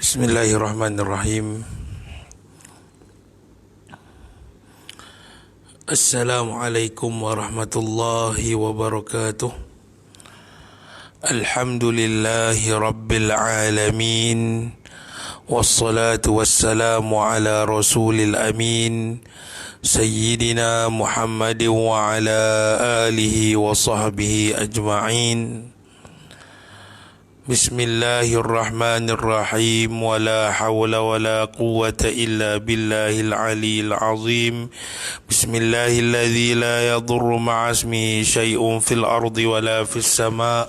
Bismillahirrahmanirrahim. Assalamualaikum warahmatullahi wabarakatuh. Alhamdulillahi rabbil alamin. Wassalatu wassalamu ala rasulil amin, Sayyidina Muhammadin wa ala alihi wa sahbihi ajma'in. Bismillahirrahmanirrahim. Wa la hawla wa la quwwata illa billahil aliyil azim. Bismillahilladzi la yadurru ma'asmihi syai'un fil ardi wa la fis sama'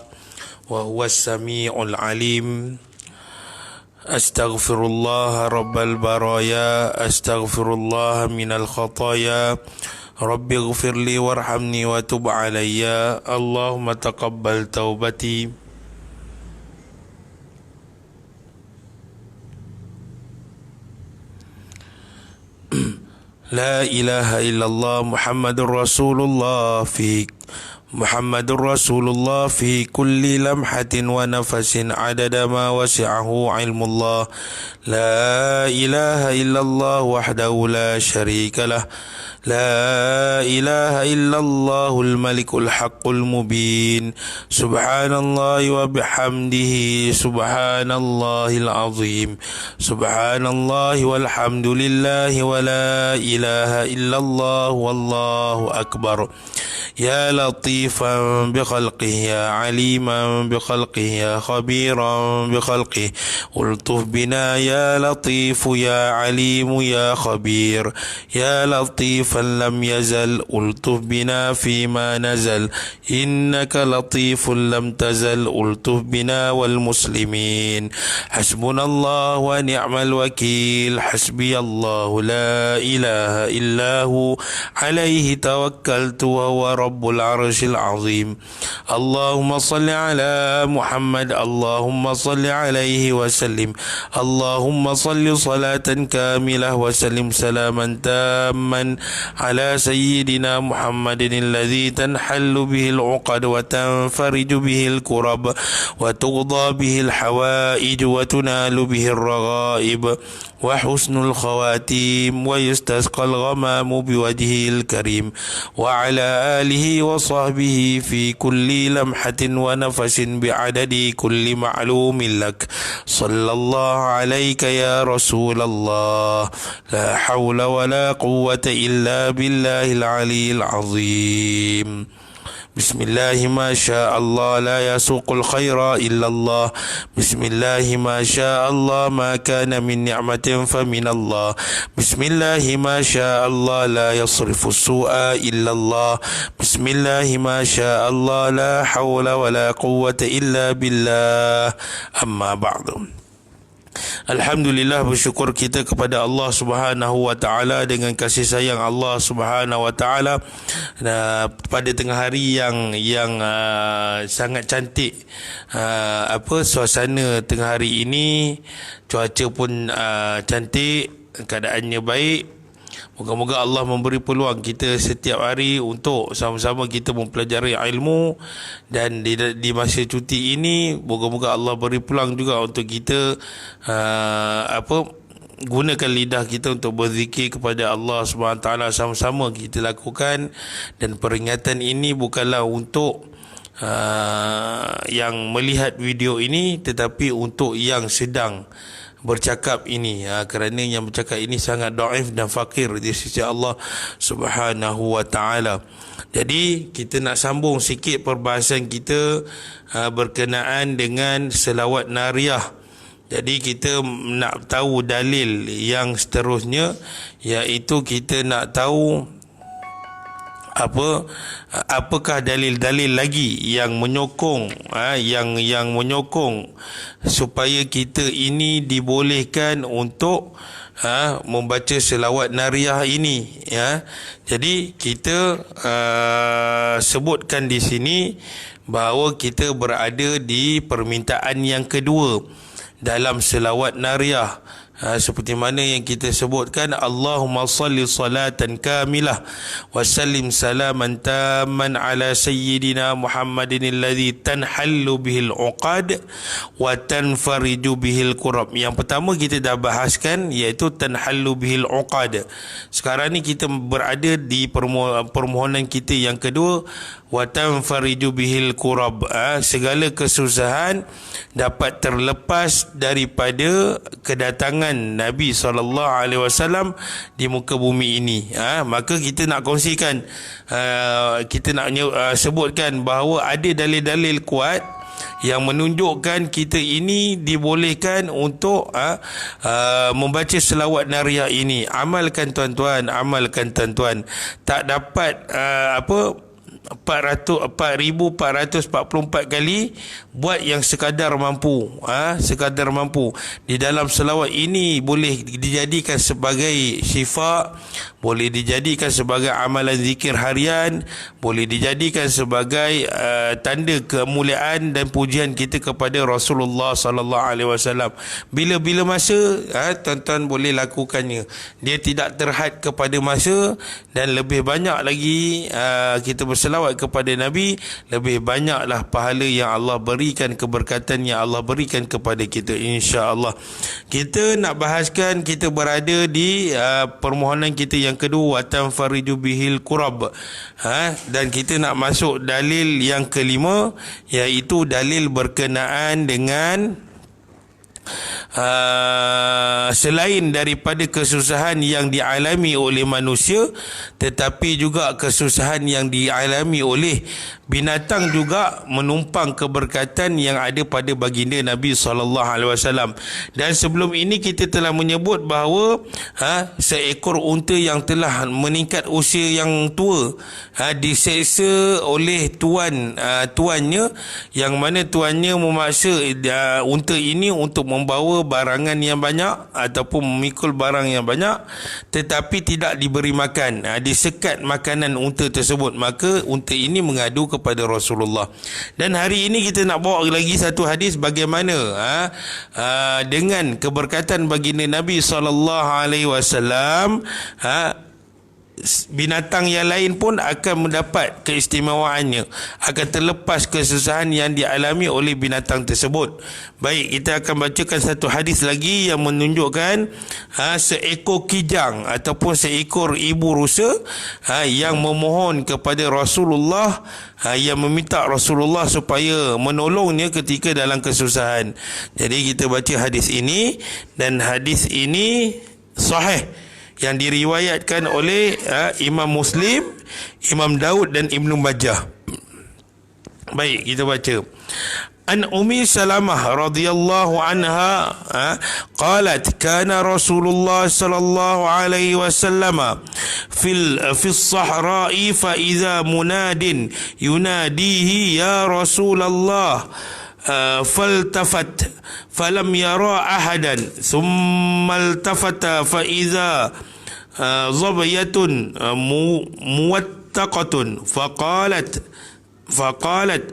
wa huwas sami'ul alim. Astaghfirullah rabbal baraya, astaghfirullah minal khataya. Rabbi ighfirli warhamni wa tub alayya. Allahumma taqabbal taubati. La ilaha illallah Muhammadur Rasulullah fi kulli lamhatin wa nafasin adada ma wasi'ahu ilmullah. La ilaha illallah wahdahu la syarika lah. La ilaha illallahul malikul haqqul mubin. Subhanallahi wa bihamdihi, subhanallahil azim. Subhanallahi walhamdulillahi wa la ilaha illallah wallahu akbar. Ya latifan bi khalqihi, ya aliman bi khalqihi, ya khabiran bi khalqihi. Ultuf bina ya latifu, ya alimu, ya khabir. Ya latifan lam yazal, ultuf bina fima nazal. Innaka latifun lam tazal, ultuf bina wal muslimin. Hasbunallah wa ni'mal wakil. Hasbiyallahu la ilaha illahu, alaihi tawakkaltu wa huwa rabbul arshil azim. Allahumma salli ala Muhammad, Allahumma salli alaihi wa sallim. Allahumma salli salatan kamilah wa sallim salaman tamman ala sayyidina Muhammadin alladhi tanhallu bihi al-uqad wa tanfariju bihi al-kurab wa tuqda bihi al-hawaij wa tunalu bihi al-raghaib wa husnul khawatim wa yustasqa al-ghamamu biwajhihi al-karim wa ala alihi wa sahbihi fi kulli lamhatin wa nafasin bi'adadi kulli ma'lumin lak. Sallallahu alayka ya Rasulullah. La hawla wa la quwwata illa billahil aliyil azim. Bismillahi ma sya'allah, la yasuqul khaira illallah. Bismillahi ma sya'allah, ma kana min ni'matin fa minallah. Bismillahi ma sya'allah, la yasrifu su'a illallah. Bismillahi ma sya'allah, la hawla wa la quwwata illa billah. Amma ba'du. Alhamdulillah, bersyukur kita kepada Allah Subhanahu wa taala dengan kasih sayang Allah Subhanahu wa taala pada tengah hari yang sangat cantik. Suasana tengah hari ini, cuaca pun cantik, keadaannya baik. Moga-moga Allah memberi peluang kita setiap hari untuk sama-sama kita mempelajari ilmu, dan di masa cuti ini moga-moga Allah beri peluang juga untuk kita gunakan lidah kita untuk berzikir kepada Allah SWT. Sama-sama kita lakukan, dan peringatan ini bukanlah untuk yang melihat video ini, tetapi untuk yang sedang bercakap ini, kerana yang bercakap ini sangat dhaif dan fakir di sisi Allah Subhanahu wa taala. Jadi kita nak sambung sikit perbahasan kita berkenaan dengan selawat nariyah. Jadi kita nak tahu dalil yang seterusnya, iaitu kita nak tahu apakah dalil-dalil lagi yang menyokong yang menyokong supaya kita ini dibolehkan untuk membaca selawat nariyah ini, Jadi kita sebutkan di sini bahawa kita berada di permintaan yang kedua dalam selawat nariyah. seperti mana yang kita sebutkan, Allahumma salli salatan kamilah wa sallim salaman tamman ala sayyidina Muhammadin alladhi tanhallu bihil uqad wa tanfariju bihil kurab. Yang pertama kita dah bahaskan, iaitu tanhallu bihil uqad. Sekarang ni kita berada di permohonan kita yang kedua, wa tanfariju bihil kurab. Segala kesusahan dapat terlepas daripada kedatangan Nabi SAW di muka bumi ini. Maka kita nak kongsikan, kita nak sebutkan bahawa ada dalil-dalil kuat yang menunjukkan kita ini dibolehkan untuk membaca selawat nariyah ini. Amalkan tuan-tuan, amalkan tuan-tuan. Tak dapat 4,444 kali, buat yang sekadar mampu. Sekadar mampu. Di dalam selawat ini boleh dijadikan sebagai syifa, boleh dijadikan sebagai amalan zikir harian, boleh dijadikan sebagai tanda kemuliaan dan pujian kita kepada Rasulullah sallallahu alaihi wasallam. Bila-bila masa tuan-tuan boleh lakukannya. Dia tidak terhad kepada masa, dan lebih banyak lagi kita berselawat kepada Nabi, lebih banyaklah pahala yang Allah berikan, keberkatan yang Allah berikan kepada kita, insya-Allah. Kita nak bahaskan, kita berada di permohonan kita yang kedua, wa tanfariju bihil kurab. Dan kita nak masuk dalil yang kelima, iaitu dalil berkenaan dengan selain daripada kesusahan yang dialami oleh manusia, tetapi juga kesusahan yang dialami oleh binatang juga menumpang keberkatan yang ada pada baginda Nabi SAW. Dan sebelum ini kita telah menyebut bahawa seekor unta yang telah meningkat usia yang tua diseksa oleh tuannya, yang mana tuannya memaksa unta ini untuk membawa barangan yang banyak ataupun memikul barang yang banyak, tetapi tidak diberi makan. Disekat makanan unta tersebut. Maka unta ini mengadu kepada Rasulullah. Dan hari ini kita nak bawa lagi satu hadis bagaimana dengan keberkatan baginda Nabi SAW, binatang yang lain pun akan mendapat keistimewaannya, akan terlepas kesusahan yang dialami oleh binatang tersebut. Baik, kita akan bacakan satu hadis lagi yang menunjukkan seekor kijang ataupun seekor ibu rusa yang memohon kepada Rasulullah, yang meminta Rasulullah supaya menolongnya ketika dalam kesusahan. Jadi kita baca hadis ini, dan hadis ini sahih, yang diriwayatkan oleh Imam Muslim, Imam Daud dan Ibnu Majah. Baik, kita baca. An Ummi Salamah radhiyallahu anha qalat kana Rasulullah sallallahu alaihi wasallam fi as-sahra'i fa idza munadin yunadihi ya Rasulullah فالتفت فلم يرى أحدا ثم التفت فإذا ظبية موثقة فقالت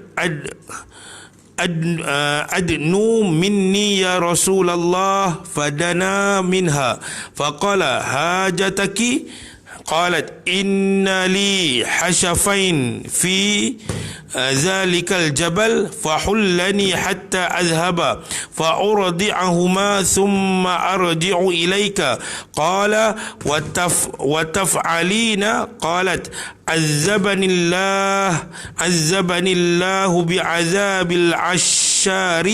أدنو مني يا رسول الله فدنا منها فقال حاجتك قالت إن لي حشفين في ذلك الجبل فحلني حتى أذهب فأرضعهما ثم أرجع إليك قال وتفعلين قالت عذبني الله بعذاب العشار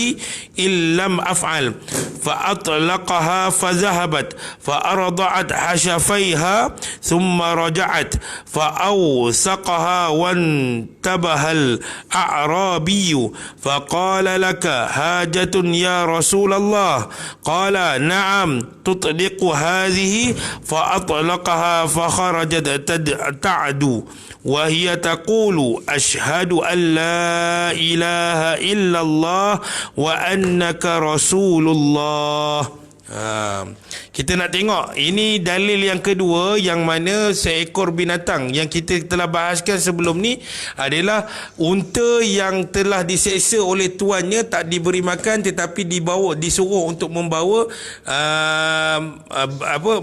إن لم أفعل فأطلقها فذهبت فأرضعت حشفيها ثم رجعت فأوثقها وانتبه الأعرابي فقال لك حاجة يا رسول الله قال نعم تطلق هذه فأطلقها فخرجت تعدو وهي تقول أشهد أن لا إله إلا الله وأنك رسول الله. Kita nak tengok, ini dalil yang kedua yang mana seekor binatang yang kita telah bahaskan sebelum ni adalah unta yang telah diseksa oleh tuannya, tak diberi makan tetapi disuruh untuk membawa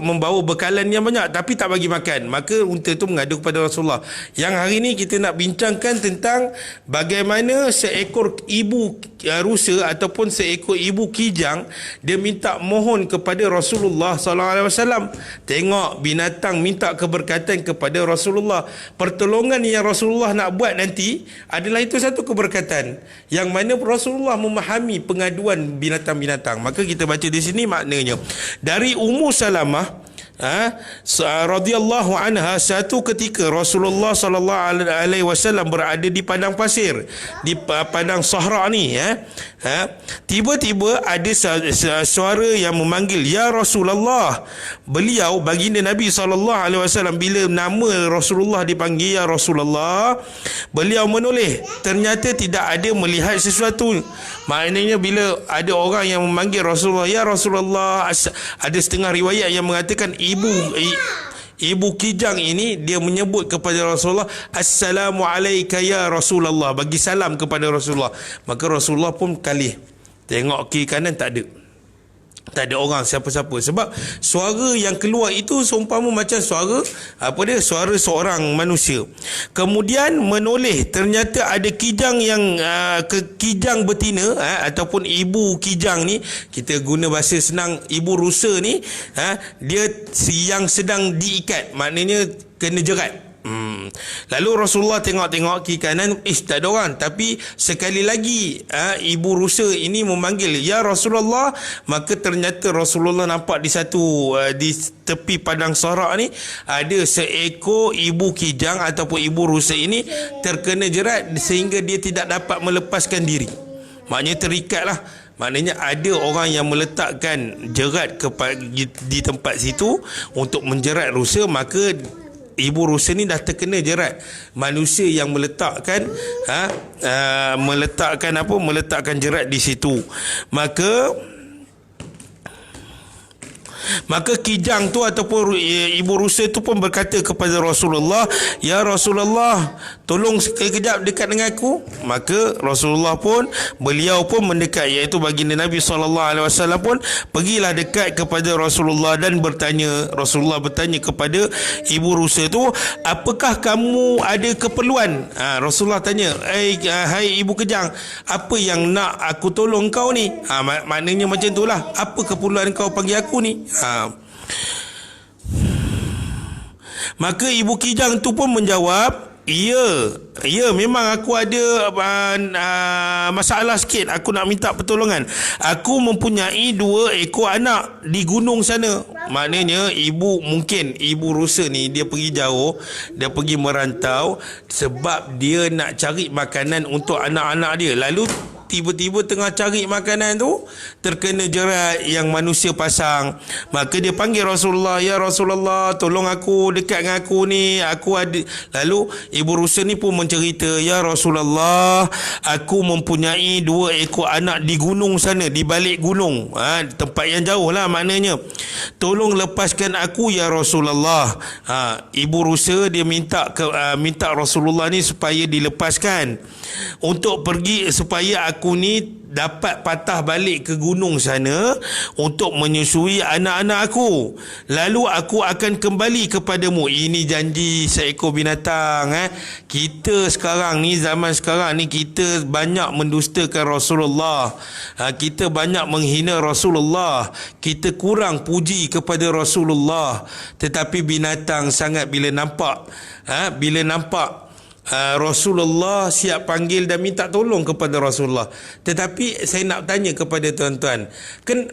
membawa bekalan yang banyak tapi tak bagi makan. Maka unta itu mengadu kepada Rasulullah. Yang hari ni kita nak bincangkan tentang bagaimana seekor ibu rusa ataupun seekor ibu kijang dia minta mohon kepada Rasulullah sallallahu alaihi wasallam. Tengok, binatang minta keberkatan kepada Rasulullah. Pertolongan yang Rasulullah nak buat nanti adalah itu satu keberkatan yang mana Rasulullah memahami pengaduan binatang-binatang. Maka kita baca di sini maknanya dari Ummu Salamah radhiyallahu anha, satu ketika Rasulullah sallallahu alaihi wasallam berada di padang pasir, di padang Sahra ni, tiba-tiba ada suara yang memanggil, ya Rasulullah. Beliau, baginda Nabi sallallahu alaihi wasallam, bila nama Rasulullah dipanggil ya Rasulullah, beliau menoleh, ternyata tidak ada melihat sesuatu. Maknanya bila ada orang yang memanggil Rasulullah ya Rasulullah, ada setengah riwayat yang mengatakan ibu kijang ini dia menyebut kepada Rasulullah, assalamu alayka ya Rasulullah, bagi salam kepada Rasulullah. Maka Rasulullah pun kalih, tengok kiri kanan tak ada orang siapa-siapa, sebab suara yang keluar itu seumpama macam suara suara seorang manusia. Kemudian menoleh, ternyata ada kijang yang kijang betina ataupun ibu kijang ni, kita guna bahasa senang ibu rusa ni, dia yang sedang diikat, maknanya kena jerat. Lalu Rasulullah tengok-tengok kiri kanan, tak ada orang. Tapi sekali lagi ibu rusa ini memanggil ya Rasulullah. Maka ternyata Rasulullah nampak di tepi padang Sahra ni ada seekor ibu kijang ataupun ibu rusa ini terkena jerat sehingga dia tidak dapat melepaskan diri. Maknanya terikatlah. Maknanya ada orang yang meletakkan jerat di tempat situ untuk menjerat rusa. Maka ibu rusa ni dah terkena jerat manusia yang meletakkan meletakkan jerat di situ. Maka kijang tu ataupun ibu rusa tu pun berkata kepada Rasulullah, ya Rasulullah, tolong sekejap dekat dengan aku. Maka Rasulullah pun, beliau pun mendekat, iaitu baginda Nabi SAW pun pergilah dekat kepada Rasulullah dan Rasulullah bertanya kepada ibu rusa tu, apakah kamu ada keperluan? Rasulullah tanya, hai ibu kijang, apa yang nak aku tolong kau ni? Maknanya macam itulah, apa keperluan kau panggil aku ni? Maka ibu kijang tu pun menjawab, Ya, memang aku ada masalah sikit, aku nak minta pertolongan. Aku mempunyai 2 ekor anak di gunung sana. Maknanya ibu rusa ni dia pergi jauh, dia pergi merantau sebab dia nak cari makanan untuk anak-anak dia. Lalu tiba-tiba tengah cari makanan tu terkena jerat yang manusia pasang. Maka dia panggil Rasulullah, ya Rasulullah, tolong aku, dekat dengan aku ni, aku ada. Lalu ibu rusa ni pun mencerita, ya Rasulullah, aku mempunyai 2 ekor anak di gunung sana, di balik gunung, tempat yang jauh lah maknanya. Tolong lepaskan aku ya Rasulullah. Ibu rusa dia minta Rasulullah ni supaya dilepaskan untuk pergi, supaya aku ni dapat patah balik ke gunung sana untuk menyusui anak-anak aku. Lalu aku akan kembali kepadamu. Ini janji seekor binatang. Kita sekarang ni, zaman sekarang ni, kita banyak mendustakan Rasulullah. Kita banyak menghina Rasulullah. Kita kurang puji kepada Rasulullah. Tetapi binatang sangat bila nampak Rasulullah siap panggil dan minta tolong kepada Rasulullah. Tetapi saya nak tanya kepada tuan-tuan,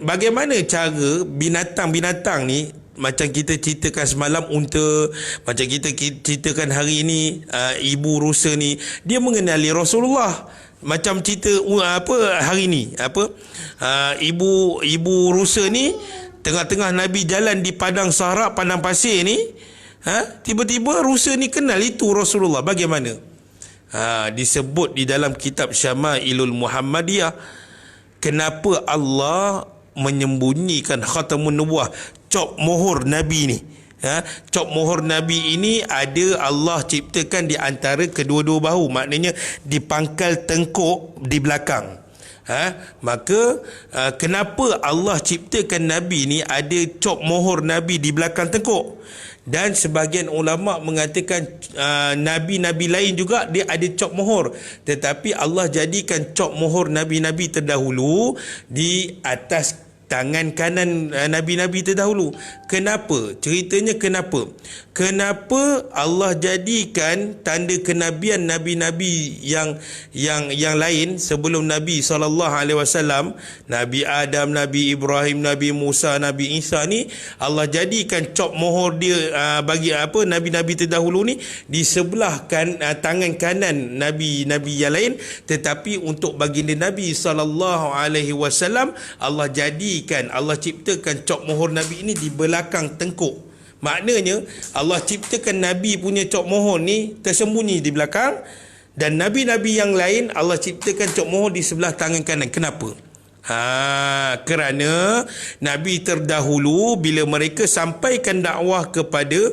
bagaimana cara binatang-binatang ni, macam kita ceritakan semalam unta, macam kita ceritakan hari ini ibu rusa ni, dia mengenali Rasulullah. Macam cerita hari ni, ibu rusa ni tengah-tengah Nabi jalan di padang Sahra, padang pasir ni, tiba-tiba rusa ni kenal itu Rasulullah. Bagaimana? Disebut di dalam kitab Syama'ilul Muhammadiyah, kenapa Allah menyembunyikan khatamun nubuwah, cop mohor Nabi ni. Cop mohor Nabi ini ada Allah ciptakan di antara kedua-dua bahu, maknanya di pangkal tengkuk di belakang. Maka kenapa Allah ciptakan Nabi ni ada cop mohor Nabi di belakang tengkuk? Dan sebahagian ulama mengatakan Nabi-Nabi lain juga dia ada cop mohor, tetapi Allah jadikan cop mohor Nabi-Nabi terdahulu di atas tangan kanan Nabi-Nabi terdahulu. Kenapa? Ceritanya kenapa? Kenapa Allah jadikan tanda kenabian Nabi-Nabi yang lain sebelum Nabi SAW, Nabi Adam, Nabi Ibrahim, Nabi Musa, Nabi Isa ni, Allah jadikan cop mohor dia bagi Nabi-Nabi terdahulu ni di sebelah tangan kanan Nabi-Nabi yang lain, tetapi untuk baginda Nabi SAW Allah ciptakan cop mohor Nabi ini di belakang tengkuk. Maknanya Allah ciptakan Nabi punya cop mohor ni tersembunyi di belakang, dan Nabi-Nabi yang lain Allah ciptakan cop mohor di sebelah tangan kanan. Kenapa? Kerana Nabi terdahulu bila mereka sampaikan dakwah kepada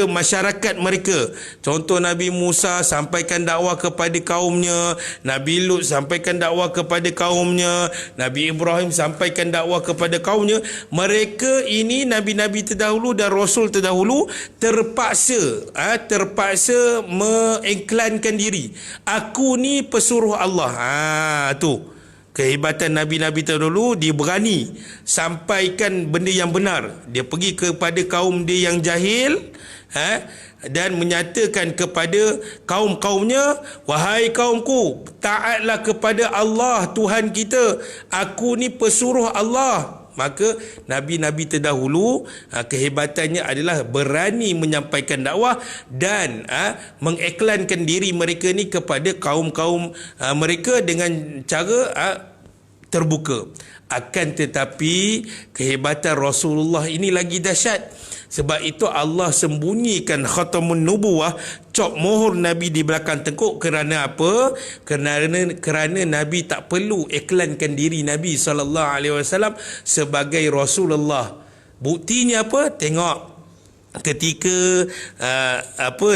masyarakat mereka, contoh Nabi Musa sampaikan dakwah kepada kaumnya, Nabi Lut sampaikan dakwah kepada kaumnya, Nabi Ibrahim sampaikan dakwah kepada kaumnya, mereka ini Nabi-Nabi terdahulu dan Rasul terdahulu terpaksa mengiklankan diri, aku ni pesuruh Allah. Tu kehebatan Nabi-Nabi terdahulu, dia berani sampaikan benda yang benar. Dia pergi kepada kaum dia yang jahil, dan menyatakan kepada kaum-kaumnya, wahai kaumku, taatlah kepada Allah Tuhan kita, aku ni pesuruh Allah. Maka Nabi-Nabi terdahulu kehebatannya adalah berani menyampaikan dakwah dan mengiklankan diri mereka ni kepada kaum-kaum mereka dengan cara terbuka. Akan tetapi kehebatan Rasulullah ini lagi dahsyat. Sebab itu Allah sembunyikan khatamun nubuwah, cop mohor Nabi di belakang tengkuk. Kerana apa? Kerana Nabi tak perlu iklankan diri Nabi SAW sebagai Rasulullah. Buktinya apa? Tengok ketika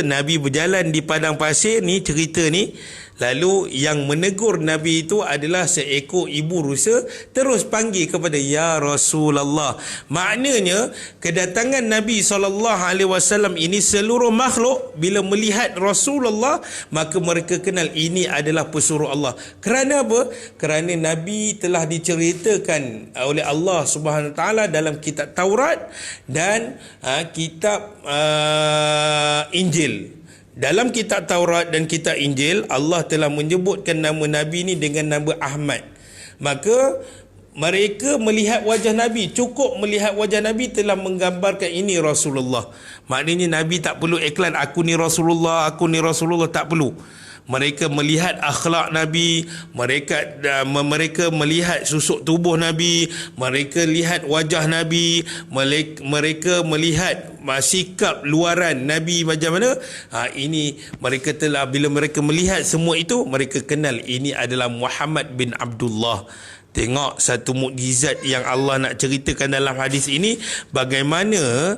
Nabi berjalan di padang pasir ni, cerita ni, lalu yang menegur Nabi itu adalah seekor ibu rusa, terus panggil kepada ya Rasulullah. Maknanya kedatangan Nabi SAW ini, seluruh makhluk bila melihat Rasulullah maka mereka kenal ini adalah pesuruh Allah. Kerana apa? Kerana Nabi telah diceritakan oleh Allah Subhanahu Wa Taala dalam kitab Taurat dan kitab Injil. Dalam kitab Taurat dan kitab Injil, Allah telah menyebutkan nama Nabi ni dengan nama Ahmad. Maka mereka melihat wajah Nabi, cukup melihat wajah Nabi telah menggambarkan ini Rasulullah. Maknanya Nabi tak perlu iklan, aku ni Rasulullah, aku ni Rasulullah, tak perlu. Mereka melihat akhlak Nabi, mereka melihat susuk tubuh Nabi, mereka lihat wajah Nabi, mereka melihat sikap luaran Nabi macam mana. Ini mereka telah, bila mereka melihat semua itu, mereka kenal ini adalah Muhammad bin Abdullah. Tengok satu mukjizat yang Allah nak ceritakan dalam hadis ini, bagaimana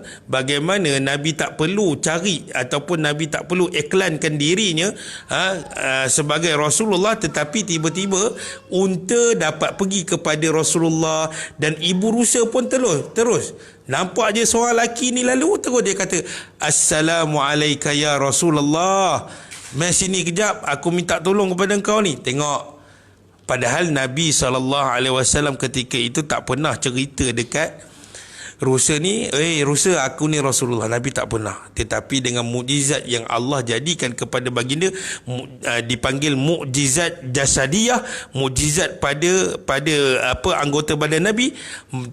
Nabi tak perlu cari ataupun Nabi tak perlu iklankan dirinya sebagai Rasulullah, tetapi tiba-tiba unta dapat pergi kepada Rasulullah dan ibu rusa pun terus nampak je seorang lelaki ni lalu, terus dia kata, Assalamualaikum ya Rasulullah, mai sini kejap, aku minta tolong kepada engkau ni. Tengok, padahal Nabi SAW ketika itu tak pernah cerita dekat rusa ni, rusa, aku ni Rasulullah. Nabi tak pernah. Tetapi dengan mukjizat yang Allah jadikan kepada baginda, dipanggil mukjizat jasadiyah, mukjizat pada anggota badan Nabi,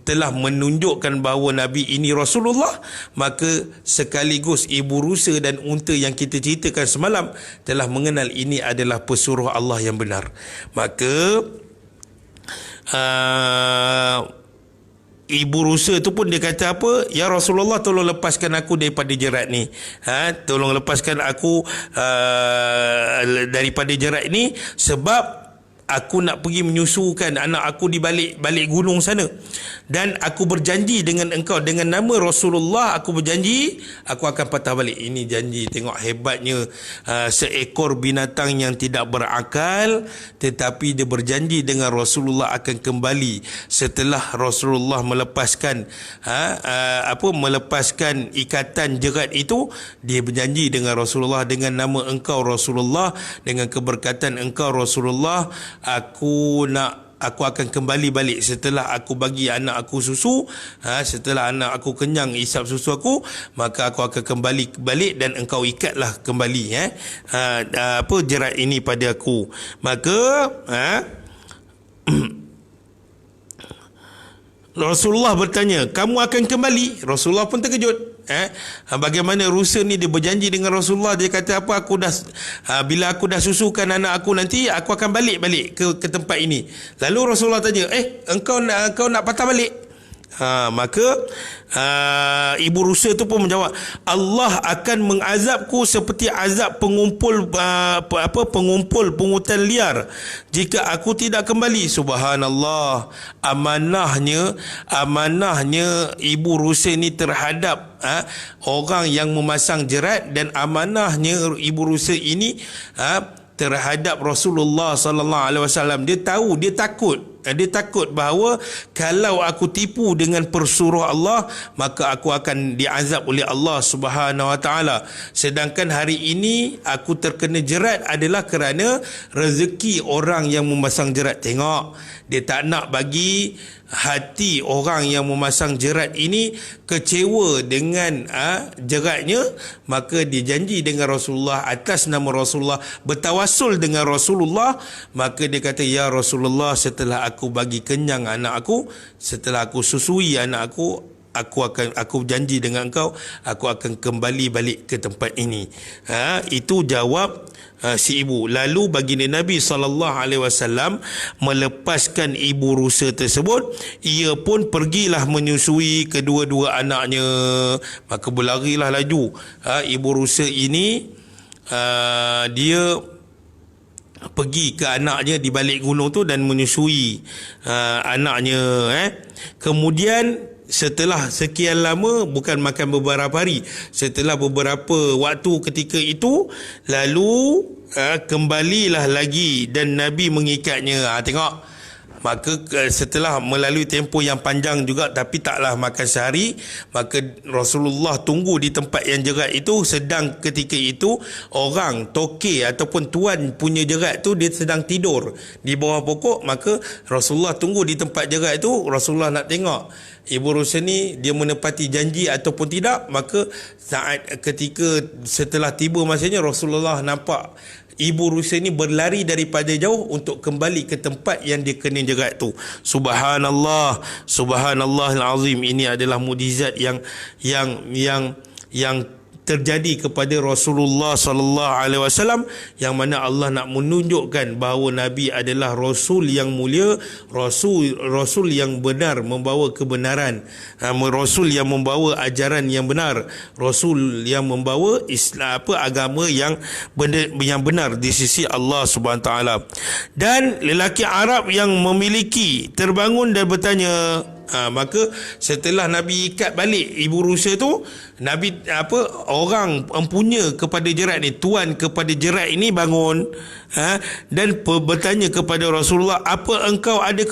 telah menunjukkan bahawa Nabi ini Rasulullah. Maka sekaligus ibu rusa dan unta yang kita ceritakan semalam telah mengenal ini adalah pesuruh Allah yang benar. Maka ibu rusa tu pun dia kata apa? Ya Rasulullah, tolong lepaskan aku daripada jerat ni. Tolong lepaskan aku daripada jerat ni, sebab aku nak pergi menyusukan anak aku di balik gunung sana, dan aku berjanji dengan engkau dengan nama Rasulullah, aku berjanji aku akan patah balik. Ini janji. Tengok hebatnya seekor binatang yang tidak berakal, tetapi dia berjanji dengan Rasulullah akan kembali setelah Rasulullah melepaskan melepaskan ikatan jerat itu. Dia berjanji dengan Rasulullah dengan nama engkau Rasulullah, dengan keberkatan engkau Rasulullah, aku akan kembali balik setelah aku bagi anak aku susu. Setelah anak aku kenyang isap susu aku, maka aku akan kembali balik dan engkau ikatlah kembali jerat ini pada aku. Maka Rasulullah bertanya, kamu akan kembali? Rasulullah pun terkejut. Bagaimana rusa ni dia berjanji dengan Rasulullah, dia kata apa, bila aku dah susukan anak aku nanti aku akan balik ke tempat ini. Lalu Rasulullah tanya, engkau nak patah balik? Maka ibu rusa tu pun menjawab, Allah akan mengazabku seperti azab pengumpul pungutan liar jika aku tidak kembali. Subhanallah, amanahnya ibu rusa ni terhadap orang yang memasang jerat, dan amanahnya ibu rusa ini terhadap Rasulullah sallallahu alaihi wasallam. Dia tahu, dia takut bahawa kalau aku tipu dengan persuruh Allah, maka aku akan diazab oleh Allah Subhanahu wa taala. Sedangkan hari ini aku terkena jerat adalah kerana rezeki orang yang memasang jerat. Tengok, dia tak nak bagi hati orang yang memasang jerat ini kecewa dengan jeratnya, maka dia janji dengan Rasulullah atas nama Rasulullah, bertawassul dengan Rasulullah. Maka dia kata, ya Rasulullah, setelah aku bagi kenyang anak aku, setelah aku susui anak aku janji dengan engkau, aku akan kembali balik ke tempat ini. Itu jawab si ibu. Lalu baginda Nabi SAW melepaskan ibu rusa tersebut. Ia pun pergilah menyusui kedua-dua anaknya. Maka berlarilah laju ibu rusa ini. Dia pergi ke anaknya di balik gunung tu dan menyusui anaknya. Kemudian setelah sekian lama, bukan makan beberapa hari, setelah beberapa waktu ketika itu, lalu kembalilah lagi dan Nabi mengikatnya. Tengok, maka setelah melalui tempoh yang panjang juga, tapi taklah makan sehari, maka Rasulullah tunggu di tempat yang jerat itu. Sedang ketika itu orang tokek ataupun tuan punya jerat tu dia sedang tidur di bawah pokok. Maka Rasulullah tunggu di tempat jerat itu. Rasulullah nak tengok ibu rusa ni dia menepati janji ataupun tidak. Maka saat ketika setelah tiba masanya, Rasulullah nampak ibu rusa ni berlari daripada jauh untuk kembali ke tempat yang dia kena jerat tu. Subhanallah, subhanallahil azim. Ini adalah mukjizat yang terjadi kepada Rasulullah sallallahu alaihi wasallam, yang mana Allah nak menunjukkan bahawa Nabi adalah rasul yang mulia, rasul yang benar, membawa kebenaran, rasul yang membawa ajaran yang benar, rasul yang membawa Islam, agama yang benar di sisi Allah Subhanahu taala. Dan lelaki Arab yang memiliki terbangun dan bertanya. Maka setelah Nabi ikat balik ibu rusa tu, Nabi orang empunya kepada jerat ni, tuan kepada jerat ini bangun dan bertanya kepada Rasulullah, apa engkau ada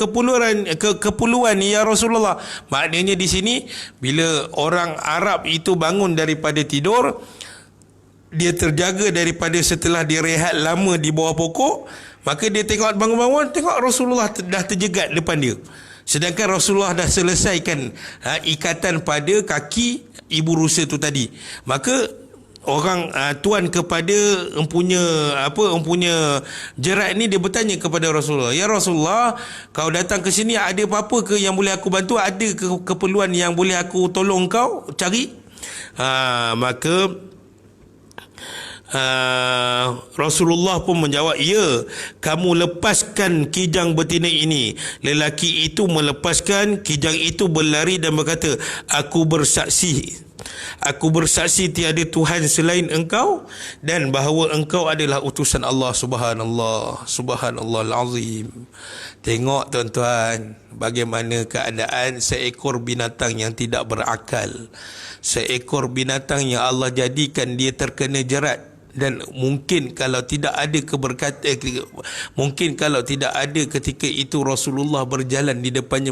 keperluan ya Rasulullah? Maknanya di sini bila orang Arab itu bangun daripada tidur, dia terjaga daripada setelah dia rehat lama di bawah pokok, maka dia tengok bangun-bangun, tengok Rasulullah dah terjegat depan dia. Sedangkan Rasulullah dah selesaikan ikatan pada kaki ibu rusa tu tadi. Maka orang tuan kepada empunya jerat ni, dia bertanya kepada Rasulullah, ya Rasulullah, kau datang ke sini ada apa-apa ke yang boleh aku bantu? Ada keperluan yang boleh aku tolong kau cari? Maka Rasulullah pun menjawab, ya, kamu lepaskan kijang betina ini. Lelaki itu melepaskan kijang itu, berlari dan berkata, aku bersaksi tiada Tuhan selain engkau dan bahawa engkau adalah utusan Allah. Subhanallahul azim. Tengok tuan-tuan, bagaimana keadaan seekor binatang yang tidak berakal, seekor binatang yang Allah jadikan dia terkena jerat. Dan mungkin kalau tidak ada ketika itu Rasulullah berjalan di depannya,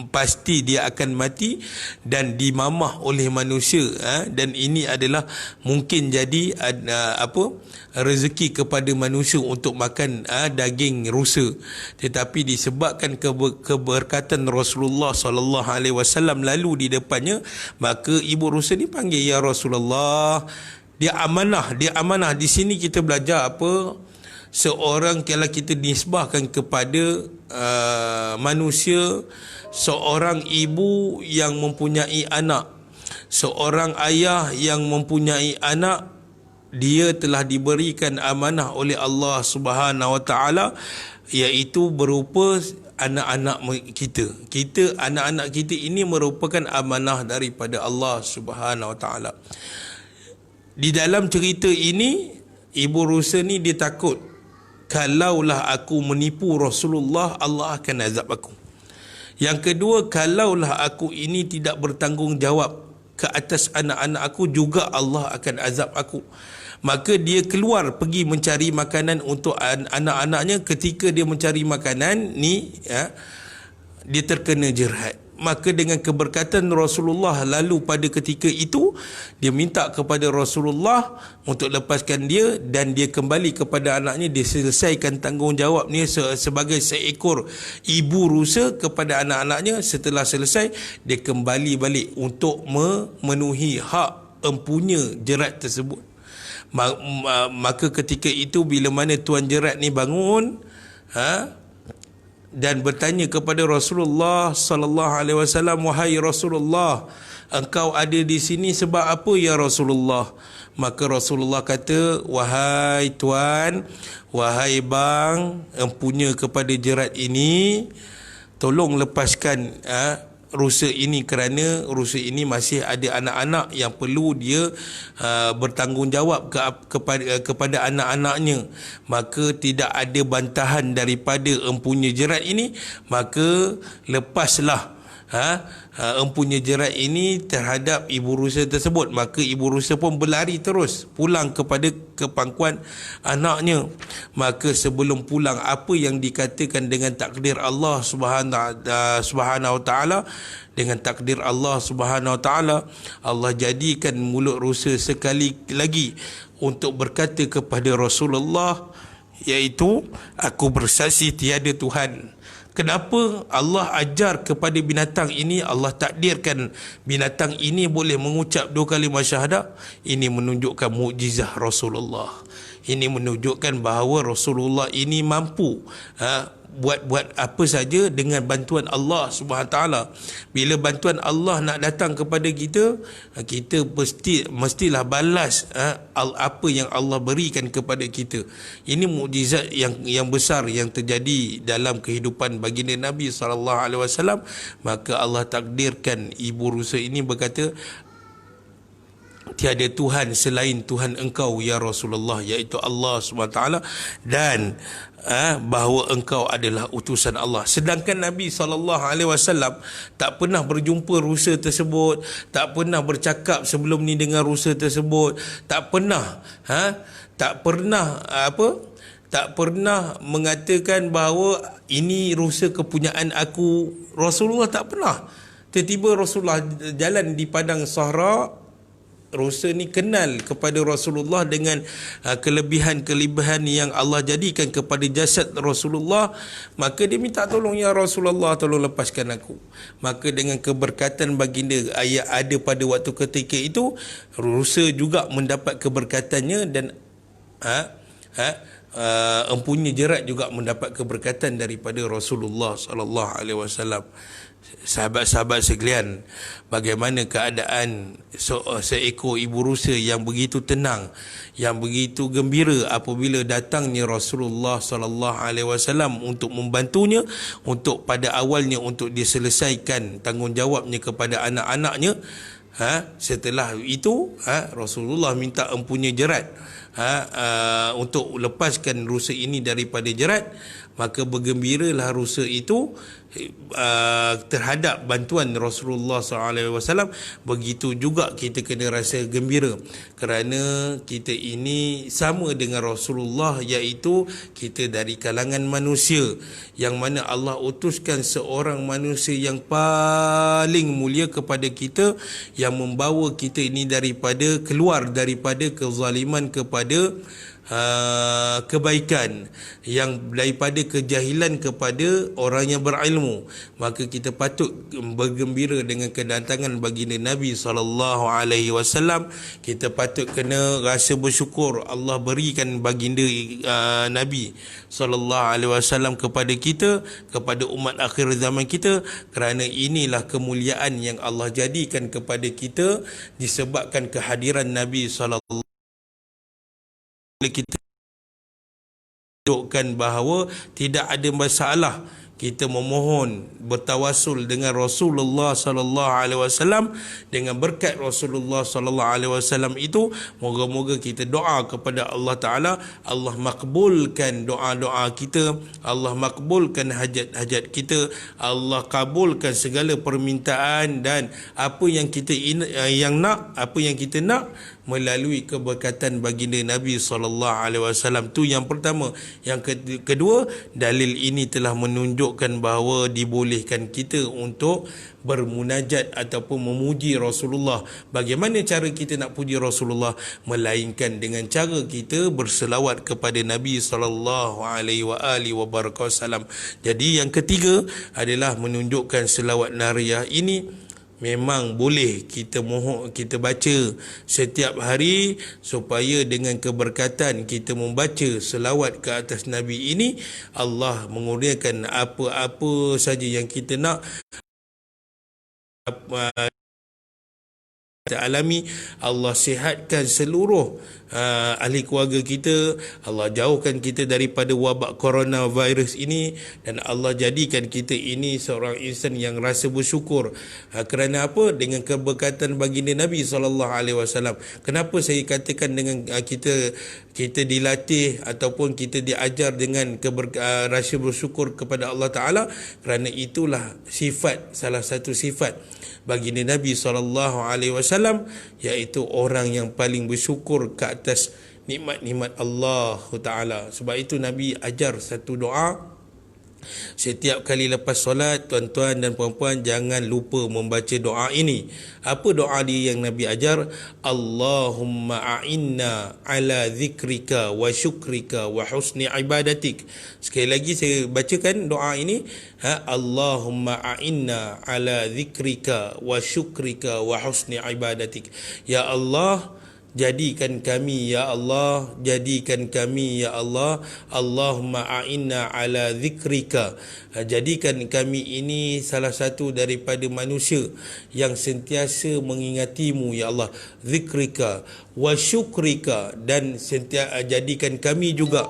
pasti dia akan mati dan dimamah oleh manusia. Dan ini adalah mungkin jadi rezeki kepada manusia untuk makan daging rusa. Tetapi disebabkan keberkatan Rasulullah SAW lalu di depannya, maka ibu rusa ni panggil, ya Rasulullah, dia amanah. Di sini kita belajar apa? Seorang, kalau kita nisbahkan kepada manusia, seorang ibu yang mempunyai anak, seorang ayah yang mempunyai anak, dia telah diberikan amanah oleh Allah Subhanahu Wa Taala, iaitu berupa anak-anak kita. Anak-anak kita ini merupakan amanah daripada Allah Subhanahu Wa Taala. Di dalam cerita ini, ibu rusa ni dia takut, kalaulah aku menipu Rasulullah, Allah akan azab aku. Yang kedua, kalaulah aku ini tidak bertanggungjawab ke atas anak-anak aku, juga Allah akan azab aku. Maka dia keluar pergi mencari makanan untuk anak-anaknya. Ketika dia mencari makanan ni, dia terkena jerat. Maka dengan keberkatan Rasulullah, lalu pada ketika itu dia minta kepada Rasulullah untuk lepaskan dia, dan dia kembali kepada anaknya. Dia selesaikan tanggungjawab ni sebagai seekor ibu rusa kepada anak-anaknya. Setelah selesai, dia kembali balik untuk memenuhi hak empunya jerat tersebut. Maka ketika itu, bila mana tuan jerat ni bangun dan bertanya kepada Rasulullah sallallahu alaihi wasallam, wahai Rasulullah, engkau ada di sini sebab apa ya Rasulullah? Maka Rasulullah kata, wahai tuan, wahai bang, empunya kepada jerat ini, tolong lepaskan rusa ini, kerana rusa ini masih ada anak-anak yang perlu dia bertanggungjawab kepada anak-anaknya. Maka tidak ada bantahan daripada empunya jerat ini, maka lepaslah empunya jerat ini terhadap ibu rusa tersebut. Maka ibu rusa pun berlari terus pulang kepada kepangkuan anaknya. Maka sebelum pulang, apa yang dikatakan dengan takdir Allah Subhanahu Wa Taala, dengan takdir Allah Subhanahu Wa Taala, Allah jadikan mulut rusa sekali lagi untuk berkata kepada Rasulullah, iaitu, aku bersaksi tiada Tuhan. Kenapa Allah ajar kepada binatang ini, Allah takdirkan binatang ini boleh mengucap 2 kalimah syahadah? Ini menunjukkan mukjizat Rasulullah. Ini menunjukkan bahawa Rasulullah ini mampu buat apa saja dengan bantuan Allah Subhanahu Taala. Bila bantuan Allah nak datang kepada kita, kita mestilah balas apa yang Allah berikan kepada kita. Ini mukjizat yang besar yang terjadi dalam kehidupan baginda Nabi sallallahu alaihi wasallam. Maka Allah takdirkan ibu rusa ini berkata, tiada Tuhan selain Tuhan engkau ya Rasulullah, iaitu Allah SWT, dan bahawa engkau adalah utusan Allah. Sedangkan Nabi SAW tak pernah berjumpa rusa tersebut, tak pernah bercakap sebelum ni dengan rusa tersebut, tak pernah mengatakan bahawa ini rusa kepunyaan aku. Rasulullah tak pernah. Tiba-tiba Rasulullah jalan di padang Sahara, rusa ni kenal kepada Rasulullah dengan kelebihan-kelebihan yang Allah jadikan kepada jasad Rasulullah. Maka dia minta tolong, ya Rasulullah, tolong lepaskan aku. Maka dengan keberkatan baginda ayat ada pada waktu ketika itu, rusa juga mendapat keberkatannya, dan empunya jerat juga mendapat keberkatan daripada Rasulullah sallallahu alaihi wasallam. Sahabat-sahabat sekalian, bagaimana keadaan seekor ibu rusa yang begitu tenang, yang begitu gembira apabila datangnya Rasulullah sallallahu alaihi wasallam untuk membantunya, untuk pada awalnya untuk diselesaikan tanggungjawabnya kepada anak-anaknya. Setelah itu Rasulullah minta empunya jerat untuk lepaskan rusa ini daripada jerat. Maka bergembiralah rusa itu terhadap bantuan Rasulullah SAW. Begitu juga kita kena rasa gembira kerana kita ini sama dengan Rasulullah, iaitu kita dari kalangan manusia yang mana Allah utuskan seorang manusia yang paling mulia kepada kita, yang membawa kita ini daripada keluar daripada kezaliman kepada kebaikan, yang daripada kejahilan kepada orang yang berilmu. Maka kita patut bergembira dengan kedatangan baginda Nabi sallallahu alaihi wasallam. Kita patut kena rasa bersyukur Allah berikan baginda Nabi sallallahu alaihi wasallam kepada kita, kepada umat akhir zaman kita, kerana inilah kemuliaan yang Allah jadikan kepada kita disebabkan kehadiran Nabi sallallahu. Kita tunjukkan bahawa tidak ada masalah kita memohon bertawasul dengan Rasulullah sallallahu alaihi wasallam, dengan berkat Rasulullah sallallahu alaihi wasallam itu. Moga-moga kita doa kepada Allah Taala, Allah makbulkan doa-doa kita, Allah makbulkan hajat-hajat kita, Allah kabulkan segala permintaan dan apa yang kita apa yang kita nak melalui keberkatan baginda Nabi sallallahu alaihi wasallam. Tu yang pertama. Yang kedua, dalil ini telah menunjukkan bahawa dibolehkan kita untuk bermunajat ataupun memuji Rasulullah. Bagaimana cara kita nak puji Rasulullah? Melainkan dengan cara kita berselawat kepada Nabi sallallahu alaihi wasallam. Jadi yang ketiga adalah menunjukkan selawat nariyah ini memang boleh kita baca setiap hari, supaya dengan keberkatan kita membaca selawat ke atas Nabi ini, Allah mengurniakan apa-apa saja yang kita nak alami. Allah sihatkan seluruh ahli keluarga kita, Allah jauhkan kita daripada wabak coronavirus ini, dan Allah jadikan kita ini seorang insan yang rasa bersyukur. Kerana apa? Dengan keberkatan baginda Nabi SAW. Kenapa saya katakan dengan kita dilatih ataupun kita diajar dengan rasa bersyukur kepada Allah Ta'ala? Kerana itulah salah satu sifat baginda Nabi SAW, iaitu orang yang paling bersyukur ke atas nikmat-nikmat Allah Ta'ala. Sebab itu Nabi ajar satu doa. Setiap kali lepas solat, tuan-tuan dan puan-puan jangan lupa membaca doa ini. Apa doa dia yang Nabi ajar? Allahumma a'inna ala zikrika wa syukrika wa husni ibadatik. Sekali lagi saya bacakan doa ini. Allahumma a'inna ala zikrika wa syukrika wa husni ibadatik. Ya Allah, jadikan kami, ya Allah, jadikan kami, ya Allah. Allahumma a'inna ala zikrika. Jadikan kami ini salah satu daripada manusia yang sentiasa mengingatimu, ya Allah. Zikrika wa syukrika, dan jadikan kami juga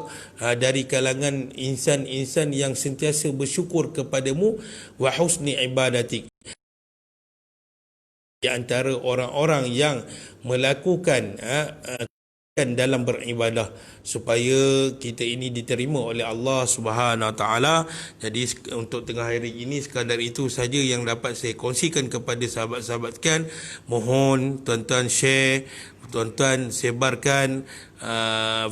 dari kalangan insan-insan yang sentiasa bersyukur kepadamu. Wa husni ibadatik, di antara orang-orang yang melakukan dalam beribadah, supaya kita ini diterima oleh Allah Subhanahu Wa Taala. Jadi untuk tengah hari ini sekadar itu saja yang dapat saya kongsikan kepada sahabat-sahabat sekalian. Mohon tuan-tuan share, tuan-tuan sebarkan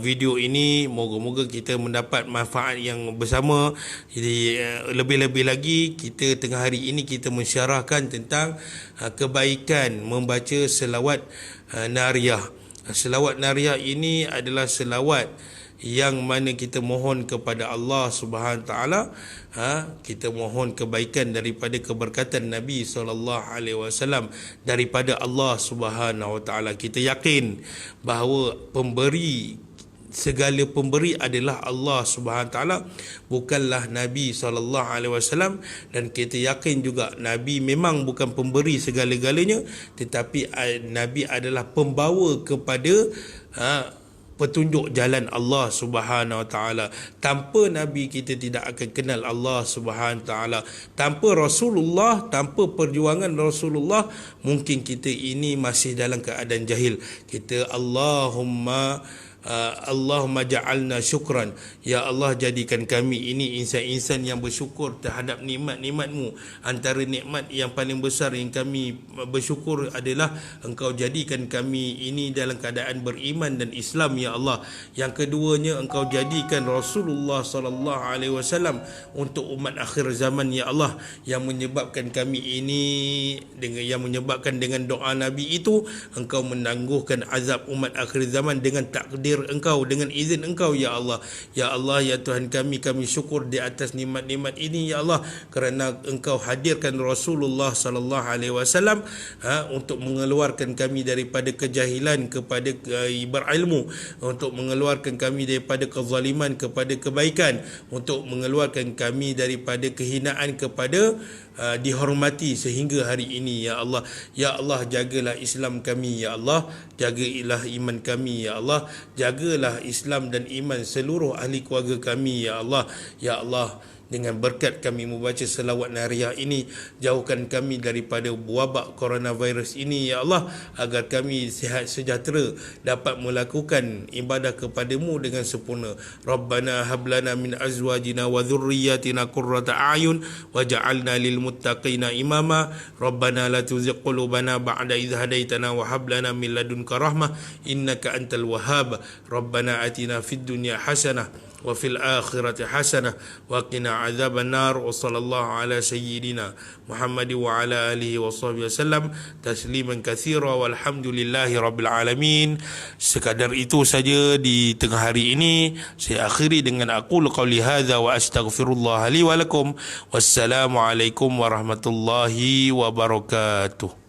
video ini. Moga-moga kita mendapat manfaat yang bersama. Jadi lebih-lebih lagi kita tengah hari ini kita mensyarahkan tentang kebaikan membaca selawat nariyah. Selawat nariyah ini adalah selawat yang mana kita mohon kepada Allah Subhanahu Taala, kita mohon kebaikan daripada keberkatan Nabi SAW, daripada Allah Subhanahu Taala. Kita yakin bahawa pemberi segala pemberi adalah Allah Subhanahu taala, bukanlah Nabi SAW. Dan kita yakin juga Nabi memang bukan pemberi segala-galanya, tetapi Nabi adalah pembawa kepada petunjuk jalan Allah Subhanahu Wa Taala. Tanpa Nabi kita tidak akan kenal Allah Subhanahu Wa Taala. Tanpa Rasulullah, tanpa perjuangan Rasulullah, mungkin kita ini masih dalam keadaan jahil. Kita Allahumma ja'alna syukran, ya Allah jadikan kami ini insan-insan yang bersyukur terhadap nikmat-nikmat-Mu. Antara nikmat yang paling besar yang kami bersyukur adalah Engkau jadikan kami ini dalam keadaan beriman dan Islam, ya Allah. Yang keduanya, Engkau jadikan Rasulullah sallallahu alaihi wasallam untuk umat akhir zaman, ya Allah, yang menyebabkan kami ini dengan doa Nabi itu Engkau menangguhkan azab umat akhir zaman dengan takdir Engkau, dengan izin Engkau, ya Allah. Ya Allah, ya Tuhan kami syukur di atas nikmat-nikmat ini, ya Allah, kerana Engkau hadirkan Rasulullah sallallahu alaihi wasallam untuk mengeluarkan kami daripada kejahilan kepada berilmu, untuk mengeluarkan kami daripada kezaliman kepada kebaikan, untuk mengeluarkan kami daripada kehinaan kepada dihormati sehingga hari ini, ya Allah. Ya Allah, jagalah Islam kami, ya Allah. Jagalah iman kami, ya Allah. Jagalah Islam dan iman seluruh ahli keluarga kami, ya Allah. Ya Allah, dengan berkat kami membaca selawat nariah ini, jauhkan kami daripada wabak coronavirus ini, ya Allah, agar kami sihat sejahtera dapat melakukan ibadah kepadamu dengan sempurna. Rabbana hablana min azwajina wa dhurriyyatina qurrata a'yun waj'alna lil muttaqina imama. Rabbana la tuzigh qulubana ba'da idh hadaitana wa hab lana min ladunka rahmah innaka antal wahhab. Rabbana atina fid dunya hasanah wa fil akhirati hasanah wa qina adzaban nar. Wa sallallahu ala sayyidina Muhammad wa ala alihi wa sahbihi wasallam tasliman katsira walhamdulillahi rabbil alamin. Sekadar itu saja di tengah hari ini. Saya akhiri dengan aqulu qauli hadza wa astaghfirullah li wa lakum. Wassalamu alaikum warahmatullahi wabarakatuh.